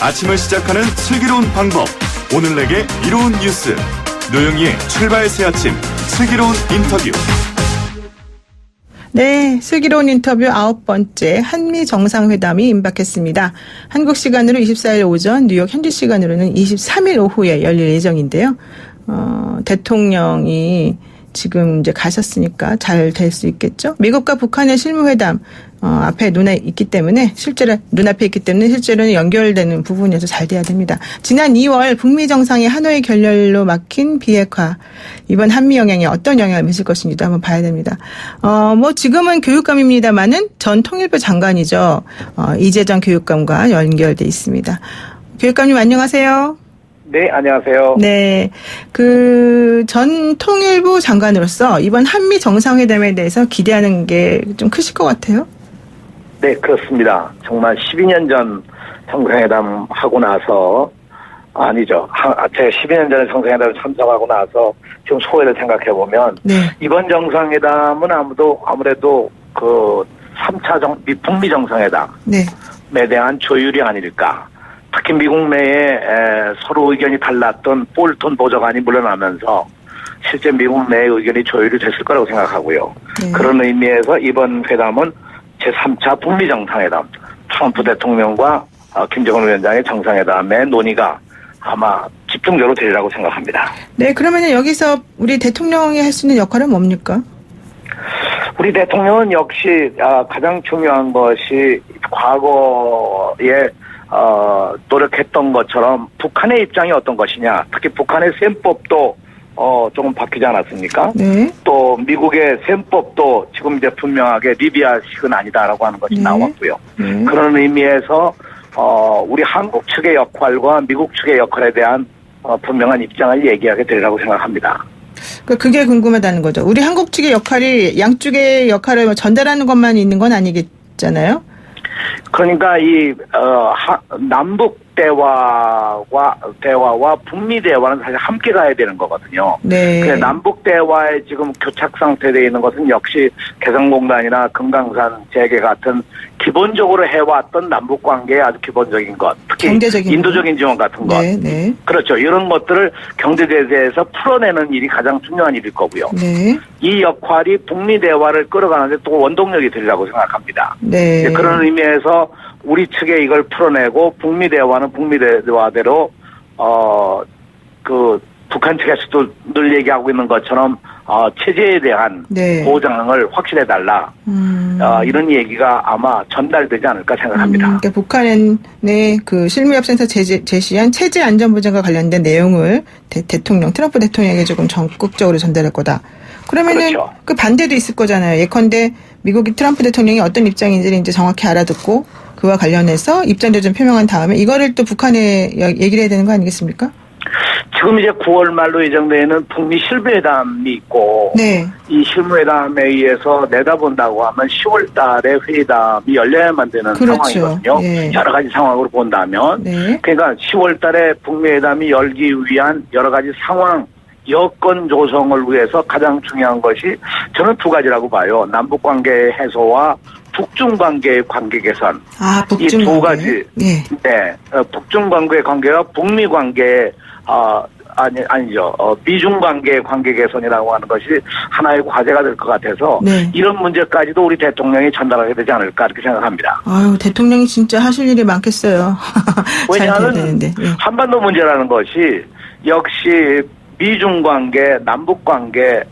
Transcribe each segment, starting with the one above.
아침을 시작하는 슬기로운 방법. 오늘 내게 이로운 뉴스. 노영희의 출발 새 아침 슬기로운 인터뷰. 네, 슬기로운 인터뷰 9번째 한미 정상회담이 임박했습니다. 한국 시간으로 24일 오전, 뉴욕 현지 시간으로는 23일 오후에 열릴 예정인데요. 대통령이 지금 이제 가셨으니까 잘 될 수 있겠죠. 미국과 북한의 실무회담 앞에 눈앞에 있기 때문에 실제로는 연결되는 부분에서 잘 돼야 됩니다. 지난 2월 북미 정상의 하노이 결렬로 막힌 비핵화, 이번 한미 영향에 어떤 영향을 미칠 것인지도 한번 봐야 됩니다. 지금은 교육감입니다만은 전 통일부 장관이죠. 이재정 교육감과 연결돼 있습니다. 교육감님 안녕하세요. 네, 안녕하세요. 네. 전 통일부 장관으로서 이번 한미 정상회담에 대해서 기대하는 게 좀 크실 것 같아요? 네, 그렇습니다. 정말 12년 전 정상회담 하고 나서, 아니죠. 제가 12년 전에 정상회담에 참석하고 나서 지금 소회를 생각해보면, 네. 이번 정상회담은 아무래도 3차 북미 정상회담에 네. 대한 조율이 아닐까. 특히 미국 내에 서로 의견이 달랐던 볼턴 보좌관이 물러나면서 실제 미국 내의 의견이 조율이 됐을 거라고 생각하고요. 네. 그런 의미에서 이번 회담은 제3차 북미 정상회담, 트럼프 대통령과 김정은 위원장의 정상회담의 논의가 아마 집중적으로 되리라고 생각합니다. 네, 그러면 여기서 우리 대통령이 할 수 있는 역할은 뭡니까? 우리 대통령은 역시 가장 중요한 것이 과거에 노력했던 것처럼 북한의 입장이 어떤 것이냐, 특히 북한의 셈법도 조금 바뀌지 않았습니까? 네. 또 미국의 셈법도 지금 이제 분명하게 리비아식은 아니다라고 하는 것이 나왔고요. 그런 의미에서 우리 한국 측의 역할과 미국 측의 역할에 대한 분명한 입장을 얘기하게 되리라고 생각합니다. 그게 궁금하다는 거죠. 우리 한국 측의 역할이 양쪽의 역할을 전달하는 것만 있는 건 아니겠잖아요? 그러니까 남북 대화와 북미 대화는 사실 함께 가야 되는 거거든요. 네. 그래서 남북 대화에 지금 교착 상태되어 있는 것은 역시 개성공단이나 금강산 재개 같은 기본적으로 해왔던 남북 관계의 아주 기본적인 것, 특히 경제적인 인도적인 지원 같은 것, 네. 그렇죠. 이런 것들을 경제 제재에서 풀어내는 일이 가장 중요한 일일 거고요. 네. 이 역할이 북미 대화를 끌어가는데 또 원동력이 되리라고 생각합니다. 네. 그런 의미에서 우리 측에 이걸 풀어내고 북미 대화는 북미 대화대로 북한 측에서도 늘 얘기하고 있는 것처럼 체제에 대한 네. 보장을 확실해달라. 이런 얘기가 아마 전달되지 않을까 생각합니다. 그러니까 북한의 실무협상에서 제시한 체제 안전보장과 관련된 내용을 트럼프 대통령에게 조금 적극적으로 전달할 거다. 그러면은 그렇죠. 그 반대도 있을 거잖아요. 예컨대 미국이 트럼프 대통령이 어떤 입장인지를 이제 정확히 알아듣고 그와 관련해서 입장도 좀 표명한 다음에 이거를 또 북한에 얘기를 해야 되는 거 아니겠습니까? 지금 이제 9월 말로 예정되어 있는 북미 실무회담이 있고, 네. 이 실무회담에 의해서 내다본다고 하면 10월 달에 회담이 열려야만 되는 그렇죠. 상황이거든요. 예. 여러 가지 상황으로 본다면. 네. 그러니까 10월 달에 북미 회담이 열기 위한 여러 가지 상황, 여건 조성을 위해서 가장 중요한 것이 저는 두 가지라고 봐요. 남북관계 해소와 북중관계의 관계 개선. 이 두 가지. 네. 네. 북중관계의 관계와 북미 관계 아니죠. 미중 관계의 관계 개선이라고 하는 것이 하나의 과제가 될 것 같아서 네. 이런 문제까지도 우리 대통령이 전달하게 되지 않을까 이렇게 생각합니다. 아유, 대통령이 진짜 하실 일이 많겠어요. 왜냐하면 한반도 문제라는 것이 역시 미중 관계, 남북 관계,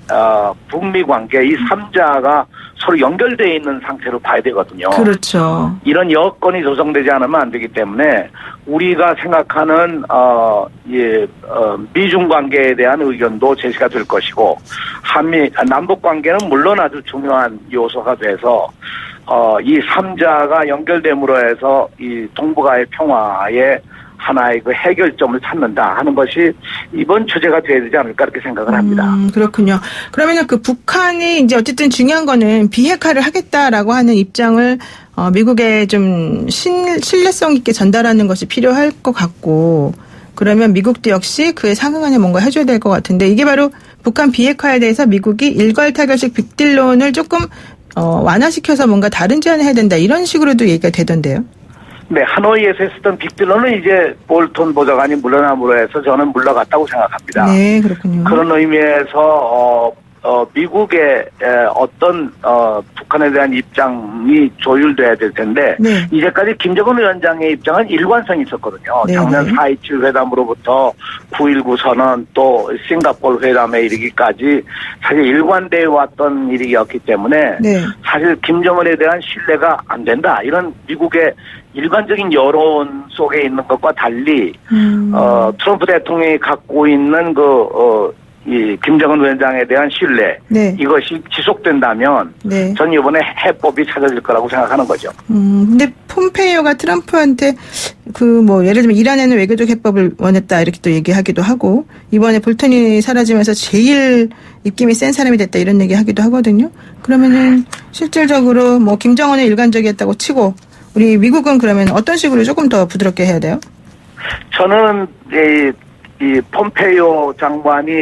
북미 관계 이 3자가 서로 연결되어 있는 상태로 봐야 되거든요. 그렇죠. 이런 여건이 조성되지 않으면 안 되기 때문에 우리가 생각하는 미중 관계에 대한 의견도 제시가 될 것이고 남북 관계는 물론 아주 중요한 요소가 돼서 이 3자가 연결됨으로 해서 이 동북아의 평화에 하나의 그 해결점을 찾는다 하는 것이 이번 주제가 되어야 되지 않을까 이렇게 생각을 합니다. 그렇군요. 그러면 북한이 이제 어쨌든 중요한 거는 비핵화를 하겠다라고 하는 입장을 미국에 좀 신뢰성 있게 전달하는 것이 필요할 것 같고, 그러면 미국도 역시 그에 상응하는 뭔가 해줘야 될 것 같은데, 이게 바로 북한 비핵화에 대해서 미국이 일괄타결식 빅딜론을 조금 완화시켜서 뭔가 다른 제안을 해야 된다 이런 식으로도 얘기가 되던데요. 네, 하노이에서 했었던 빅딜러는 이제 볼턴 보좌관이 물러남으로 해서 저는 물러갔다고 생각합니다. 네, 그렇군요. 그런 의미에서 미국의 어떤 북한에 대한 입장이 조율돼야 될 텐데 네. 이제까지 김정은 위원장의 입장은 일관성이 있었거든요. 네, 작년 네. 4.27 회담으로부터 9.19 선언 또 싱가포르 회담에 이르기까지 사실 일관되어 왔던 일이었기 때문에 네. 사실 김정은에 대한 신뢰가 안 된다. 이런 미국의 일반적인 여론 속에 있는 것과 달리 트럼프 대통령이 갖고 있는 이 김정은 위원장에 대한 신뢰 네. 이것이 지속된다면 네. 전 이번에 해법이 찾아질 거라고 생각하는 거죠. 근데 폼페이오가 트럼프한테 예를 들면 이란에는 외교적 해법을 원했다 이렇게 또 얘기하기도 하고 이번에 볼턴이 사라지면서 제일 입김이 센 사람이 됐다 이런 얘기하기도 하거든요. 그러면은 실질적으로 김정은은 일관적이었다고 치고 우리 미국은 그러면 어떤 식으로 조금 더 부드럽게 해야 돼요? 저는 이 폼페이오 장관이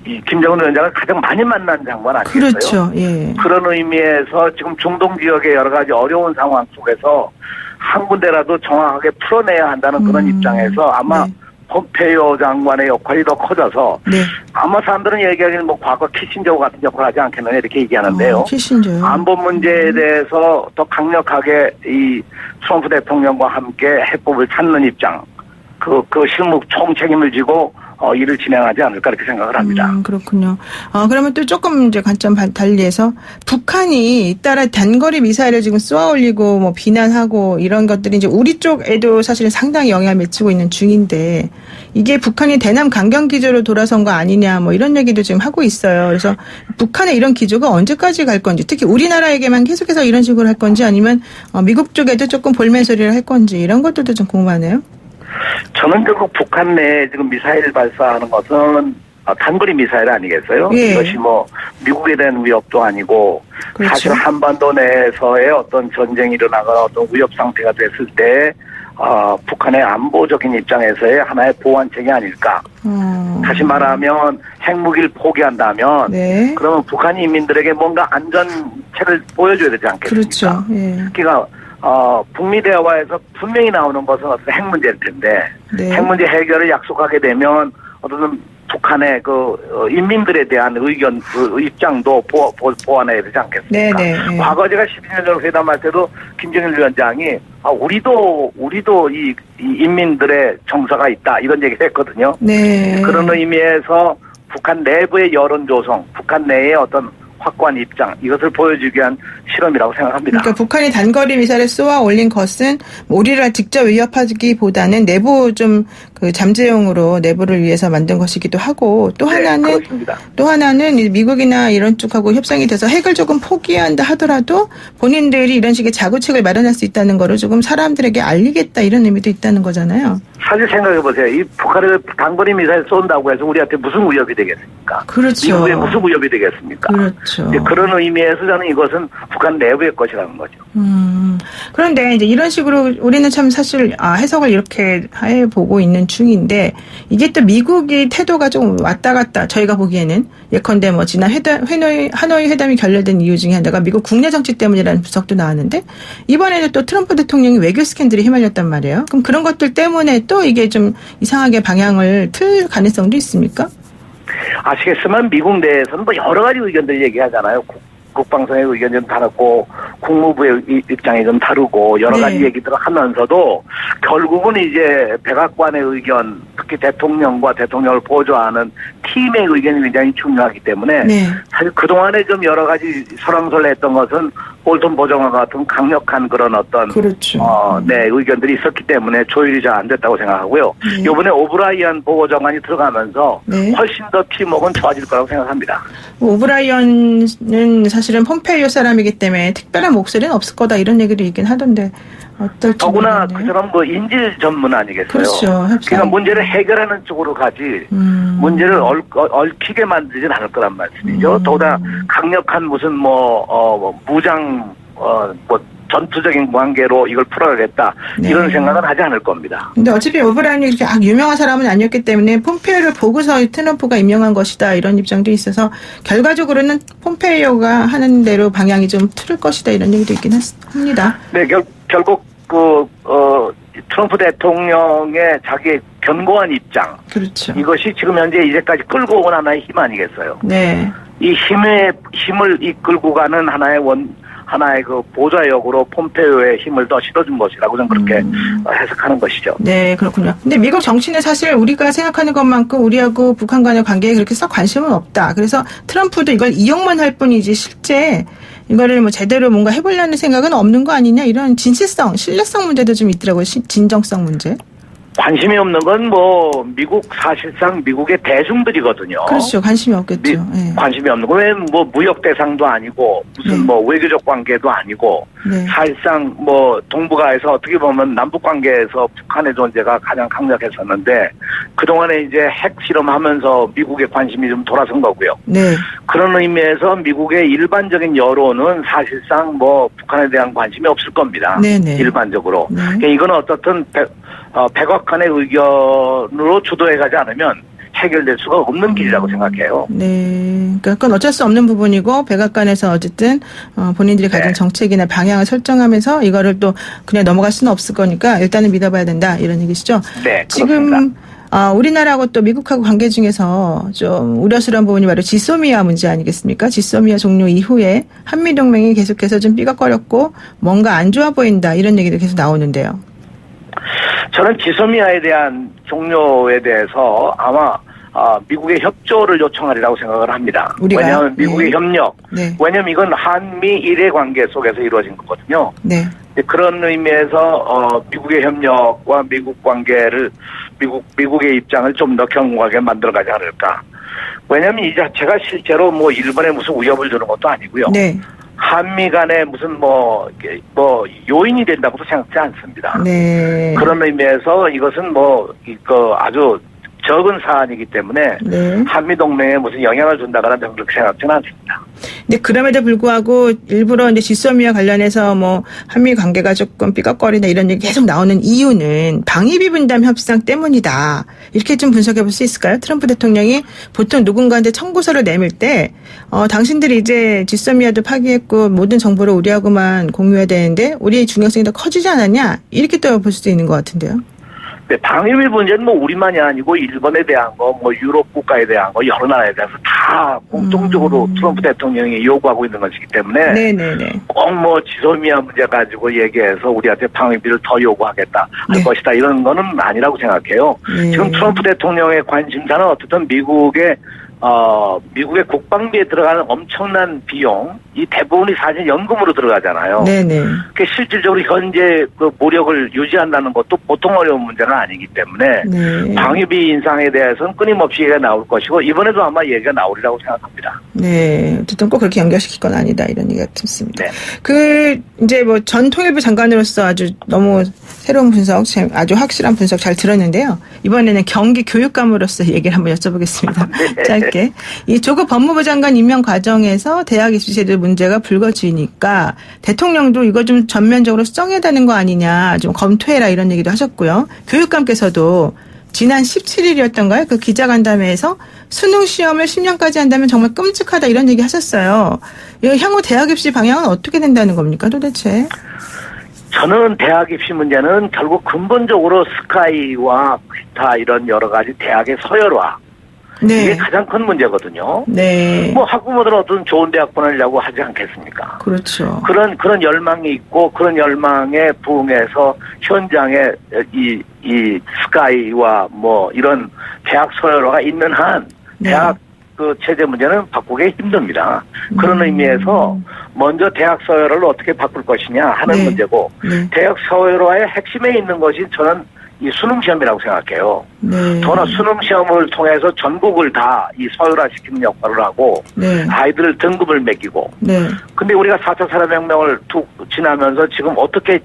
이 김정은 위원장을 가장 많이 만난 장관 아니겠어요? 그렇죠. 예. 그런 의미에서 지금 중동 지역의 여러 가지 어려운 상황 속에서 한 군데라도 정확하게 풀어내야 한다는 그런 입장에서 아마 네. 폼페이오 장관의 역할이 더 커져서 네. 아마 사람들은 얘기하기는 과거 키신저 같은 역할을 하지 않겠느냐 이렇게 얘기하는데요. 키신저요. 안보 문제에 대해서 더 강력하게 이 트럼프 대통령과 함께 해법을 찾는 입장, 그 실무 총책임을 지고 일을 진행하지 않을까 이렇게 생각을 합니다. 그렇군요. 그러면 또 조금 이제 관점 달리해서 북한이 잇따라 단거리 미사일을 지금 쏘아 올리고 비난하고 이런 것들이 이제 우리 쪽에도 사실은 상당히 영향을 미치고 있는 중인데 이게 북한이 대남 강경 기조로 돌아선 거 아니냐 이런 얘기도 지금 하고 있어요. 그래서 북한의 이런 기조가 언제까지 갈 건지 특히 우리나라에게만 계속해서 이런 식으로 할 건지 아니면 미국 쪽에도 조금 볼멘 소리를 할 건지 이런 것들도 좀 궁금하네요. 저는 결국 북한 내에 지금 미사일 발사하는 것은 단거리 미사일 아니겠어요? 예. 이것이 미국에 대한 위협도 아니고 그렇죠. 사실 한반도 내에서의 어떤 전쟁이 일어나거나 어떤 위협 상태가 됐을 때 북한의 안보적인 입장에서의 하나의 보완책이 아닐까. 다시 말하면 핵무기를 포기한다면 네. 그러면 북한 인민들에게 뭔가 안전책을 보여줘야 되지 않겠습니까? 그렇죠. 예. 그러니까 북미 대화에서 분명히 나오는 것은 어떤 핵 문제일 텐데 네. 핵 문제 해결을 약속하게 되면 어떤 북한의 인민들에 대한 의견, 입장도 보완해야 되지 않겠습니까? 네. 과거 제가 12년 전 회담할 때도 김정일 위원장이 우리도 이 인민들의 정서가 있다 이런 얘기를 했거든요. 네. 그런 의미에서 북한 내부의 여론 조성, 북한 내의 어떤 확고한 입장 이것을 보여주기 위한 실험이라고 생각합니다. 그러니까 북한이 단거리 미사일을 쏘아 올린 것은 우리를 직접 위협하기보다는 내부 잠재용으로 내부를 위해서 만든 것이기도 하고 또 하나는 미국이나 이런 쪽하고 협상이 돼서 핵을 조금 포기한다 하더라도 본인들이 이런 식의 자구책을 마련할 수 있다는 거를 조금 사람들에게 알리겠다 이런 의미도 있다는 거잖아요. 사실 생각해 보세요. 이 북한을 단거리 미사일 쏜다고 해서 우리한테 무슨 위협이 되겠습니까? 그렇죠. 미국에 무슨 위협이 되겠습니까? 그렇죠. 그런 의미에서 저는 이것은 북한 내부의 것이라는 거죠. 그런데 이제 이런 식으로 우리는 참 사실 해석을 이렇게 해보고 있는 중인데 이게 또 미국이 태도가 좀 왔다 갔다 저희가 보기에는 예컨대 지난 하노이 회담이 결렬된 이유 중에 하나가 미국 국내 정치 때문이라는 분석도 나왔는데 이번에는 또 트럼프 대통령이 외교 스캔들이 휘말렸단 말이에요. 그럼 그런 것들 때문에 또 이게 좀 이상하게 방향을 틀 가능성도 있습니까? 아시겠지만 미국 내에서는 여러 가지 의견들 얘기하잖아요. 국방성의 의견이 좀 다르고 국무부의 입장이 좀 다르고 여러 가지 얘기들을 하면서도 결국은 이제 백악관의 의견 특히 대통령과 대통령을 보조하는 팀의 의견이 굉장히 중요하기 때문에 사실 그동안에 좀 여러 가지 설왕설래했던 것은 볼턴 보좌관 같은 강력한 그런 어떤 의견들이 있었기 때문에 조율이 잘 안 됐다고 생각하고요. 이번에 오브라이언 보좌관이 들어가면서 훨씬 더 팀워크는 좋아질 거라고 생각합니다. 오브라이언은 사실은 폼페이오 사람이기 때문에 특별한 목소리는 없을 거다 이런 얘기도 있긴 하던데 어떨지 더구나 모르겠네요. 그 사람 인질 전문 아니겠어요? 그렇죠. 그러니까 문제를 해결하는 쪽으로 가지 문제를 얽히게 만들진 않을 거란 말씀이죠. 더구나 강력한 무슨 무장 전투적인 관계로 이걸 풀어야겠다 이런 생각은 하지 않을 겁니다. 근데 어차피 오브라이언이 그렇게 유명한 사람은 아니었기 때문에 폼페이오를 보고서 트럼프가 임명한 것이다 이런 입장도 있어서 결과적으로는 폼페이오가 하는 대로 방향이 좀 틀을 것이다 이런 얘기도 있긴 합니다. 네, 결국 트럼프 대통령의 자기 견고한 입장. 그렇죠. 이것이 지금 현재 이제까지 끌고 온 하나의 힘 아니겠어요? 네. 이 힘을 이끌고 가는 하나의 그 보좌역으로 폼페이오의 힘을 더 실어준 것이라고 저는 그렇게 해석하는 것이죠. 네, 그렇군요. 근데 미국 정치는 사실 우리가 생각하는 것만큼 우리하고 북한 간의 관계에 그렇게 썩 관심은 없다. 그래서 트럼프도 이걸 이용만 할 뿐이지 실제 이거를 뭐 제대로 뭔가 해보려는 생각은 없는 거 아니냐 이런 진실성, 신뢰성 문제도 좀 있더라고요. 진정성 문제. 관심이 없는 건 사실상 미국의 대중들이거든요. 그렇죠. 관심이 없겠죠. 네. 관심이 없는 거. 왜 무역 대상도 아니고 무슨 외교적 관계도 아니고 네. 사실상 동북아에서 어떻게 보면 남북 관계에서 북한의 존재가 가장 강력했었는데 그동안에 이제 핵 실험하면서 미국의 관심이 좀 돌아선 거고요. 네. 그런 의미에서 미국의 일반적인 여론은 사실상 북한에 대한 관심이 없을 겁니다. 네네. 일반적으로. 네. 그러니까 이건 어떻든 백악관의 의견으로 주도해가지 않으면 해결될 수가 없는 길이라고 생각해요. 네. 그러니까 그건 어쩔 수 없는 부분이고 백악관에서 어쨌든 본인들이 가진 정책이나 방향을 설정하면서 이거를 또 그냥 넘어갈 수는 없을 거니까 일단은 믿어봐야 된다 이런 얘기시죠. 네. 지금 그렇습니다. 우리나라하고 또 미국하고 관계 중에서 좀 우려스러운 부분이 바로 지소미아 문제 아니겠습니까? 지소미아 종료 이후에 한미동맹이 계속해서 좀 삐걱거렸고 뭔가 안 좋아 보인다 이런 얘기도 계속 나오는데요. 저는 지소미아에 대한 종료에 대해서 아마 미국의 협조를 요청하리라고 생각을 합니다. 왜냐하면 미국의 협력. 네. 왜냐하면 이건 한미일의 관계 속에서 이루어진 거거든요. 네. 그런 의미에서 미국의 협력과 미국 관계를 미국의 입장을 좀 더 견고하게 만들어가지 않을까. 왜냐하면 이 자체가 실제로 일본에 무슨 위협을 주는 것도 아니고요. 네. 한미 간에 무슨 요인이 된다고도 생각지 않습니다. 네. 그런 의미에서 이것은 아주 적은 사안이기 때문에 네. 한미 동맹에 무슨 영향을 준다거나 저는 그렇게 생각지는 않습니다. 근데 그럼에도 불구하고 일부러 이제 지소미아 관련해서 한미 관계가 조금 삐걱거리다 이런 얘기 계속 나오는 이유는 방위비 분담 협상 때문이다. 이렇게 좀 분석해 볼 수 있을까요? 트럼프 대통령이 보통 누군가한테 청구서를 내밀 때 당신들이 이제 지소미아도 파기했고 모든 정보를 우리하고만 공유해야 되는데 우리의 중요성이 더 커지지 않았냐? 이렇게 또 볼 수도 있는 것 같은데요. 네, 방위비 문제는 우리만이 아니고 일본에 대한 거, 유럽 국가에 대한 거, 여러 나라에 대해서 다 공통적으로 트럼프 대통령이 요구하고 있는 것이기 때문에 네네네. 꼭 지소미아 문제 가지고 얘기해서 우리한테 방위비를 더 요구하겠다 할 것이다 이런 거는 아니라고 생각해요. 네. 지금 트럼프 대통령의 관심사는 어쨌든 미국의 국방비에 들어가는 엄청난 비용, 이 대부분이 사실 연금으로 들어가잖아요. 네네. 그 실질적으로 현재 그 모력을 유지한다는 것도 보통 어려운 문제가 아니기 때문에 네. 방위비 인상에 대해서는 끊임없이 얘기가 나올 것이고 이번에도 아마 얘기가 나오리라고 생각합니다. 네. 어쨌든 꼭 그렇게 연결시킬 건 아니다 이런 얘기가 듣습니다. 네. 이제 전 통일부 장관으로서 아주 너무 새로운 분석, 아주 확실한 분석 잘 들었는데요. 이번에는 경기 교육감으로서 얘기를 한번 여쭤보겠습니다. 네. 짧게. 이 조국 법무부 장관 임명 과정에서 대학 입시 제도 문제가 불거지니까 대통령도 이거 좀 전면적으로 수정해야 되는 거 아니냐, 좀 검토해라 이런 얘기도 하셨고요. 교육감께서도 지난 17일이었던가요? 그 기자간담회에서 수능 시험을 10년까지 한다면 정말 끔찍하다 이런 얘기 하셨어요. 향후 대학 입시 방향은 어떻게 된다는 겁니까 도대체? 저는 대학 입시 문제는 결국 근본적으로 스카이와 기타 이런 여러 가지 대학의 서열화. 네. 이게 가장 큰 문제거든요. 네. 학부모들은 어떤 좋은 대학 보내려고 하지 않겠습니까? 그렇죠. 그런 열망이 있고 그런 열망에 부응해서 현장에 이 스카이와 이런 대학 서열화가 있는 한 대학 그 체제 문제는 바꾸기 힘듭니다. 그런 의미에서 먼저 대학 서열을 어떻게 바꿀 것이냐 하는 문제고 대학 서열화의 핵심에 있는 것이 저는 이 수능 시험이라고 생각해요. 더나 수능 시험을 통해서 전국을 다 이 서열화시키는 역할을 하고 아이들 등급을 매기고. 근데 우리가 4차 산업혁명을 툭 지나면서 지금 어떻게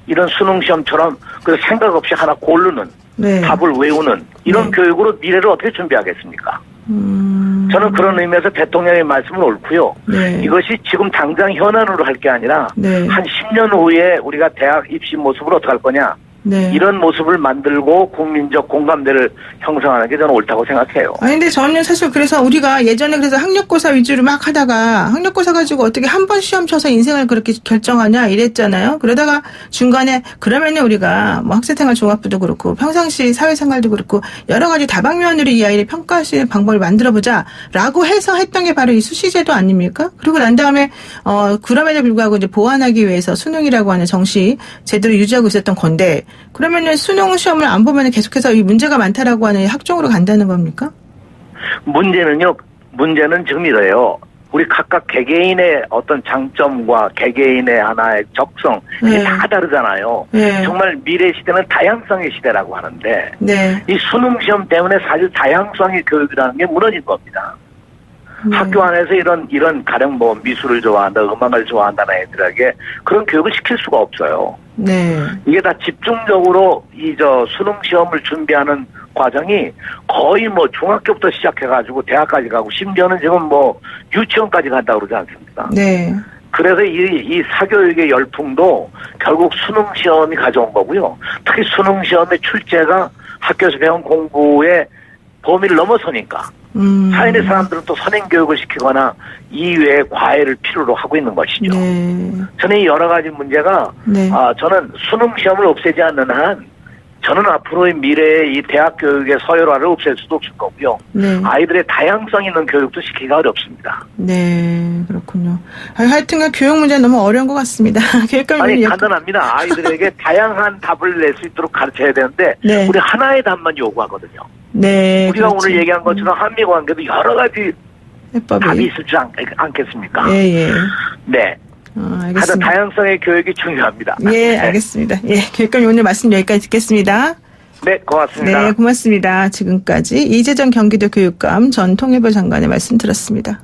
이런 수능 시험처럼 그 생각 없이 하나 고르는 답을 외우는 이런 교육으로 미래를 어떻게 준비하겠습니까? 저는 그런 의미에서 대통령의 말씀은 옳고요. 이것이 지금 당장 현안으로 할 게 아니라 한 10년 후에 우리가 대학 입시 모습을 어떻게 할 거냐. 네. 이런 모습을 만들고 국민적 공감대를 형성하는 게 저는 옳다고 생각해요. 아니, 근데 저는 사실 그래서 우리가 예전에 그래서 학력고사 위주로 막 하다가 학력고사 가지고 어떻게 한 번 시험 쳐서 인생을 그렇게 결정하냐 이랬잖아요. 그러다가 중간에 그러면은 우리가 뭐 학생생활 종합부도 그렇고 평상시 사회생활도 그렇고 여러 가지 다방면으로 이 아이를 평가할 수 있는 방법을 만들어보자라고 해서 했던 게 바로 이 수시제도 아닙니까? 그리고 난 다음에 그럼에도 불구하고 이제 보완하기 위해서 수능이라고 하는 정시 제도를 유지하고 있었던 건데 그러면은 수능 시험을 안 보면 계속해서 이 문제가 많다라고 하는 학종으로 간다는 겁니까? 문제는 지금 이래요. 우리 각각 개개인의 어떤 장점과 개개인의 하나의 적성 이게 다 다르잖아요. 네. 정말 미래 시대는 다양성의 시대라고 하는데 네. 이 수능 시험 때문에 사실 다양성의 교육이라는 게 무너진 겁니다. 학교 안에서 이런 가령 뭐 미술을 좋아한다, 음악을 좋아한다는 애들에게 그런 교육을 시킬 수가 없어요. 네. 이게 다 집중적으로 수능 시험을 준비하는 과정이 거의 뭐 중학교부터 시작해가지고 대학까지 가고 심지어는 지금 뭐 유치원까지 간다고 그러지 않습니까? 네. 그래서 이 사교육의 열풍도 결국 수능 시험이 가져온 거고요. 특히 수능 시험의 출제가 학교에서 배운 공부의 범위를 넘어서니까 사회의 사람들은 또 선행 교육을 시키거나 이외의 과외를 필요로 하고 있는 것이죠. 네. 저는 이 여러 가지 문제가 네. 저는 수능 시험을 없애지 않는 한 저는 앞으로의 미래의 이 대학 교육의 서열화를 없앨 수도 없을 거고요. 네. 아이들의 다양성 있는 교육도 시키기가 어렵습니다. 네, 그렇군요. 하여튼간 교육 문제는 너무 어려운 것 같습니다. 아니 간단합니다. 아이들에게 다양한 답을 낼 수 있도록 가르쳐야 되는데 네. 우리 하나의 답만 요구하거든요. 네, 우리가 그렇지. 오늘 얘기한 것처럼 한미 관계도 여러 가지 해법이. 답이 있을 줄 않겠습니까? 예, 예. 네. 하여튼 알겠습니다. 다양성의 교육이 중요합니다. 예, 네. 알겠습니다. 예, 교육감님 오늘 말씀 여기까지 듣겠습니다. 네, 고맙습니다. 네, 고맙습니다. 지금까지 이재정 경기도 교육감 전 통일부 장관의 말씀 들었습니다.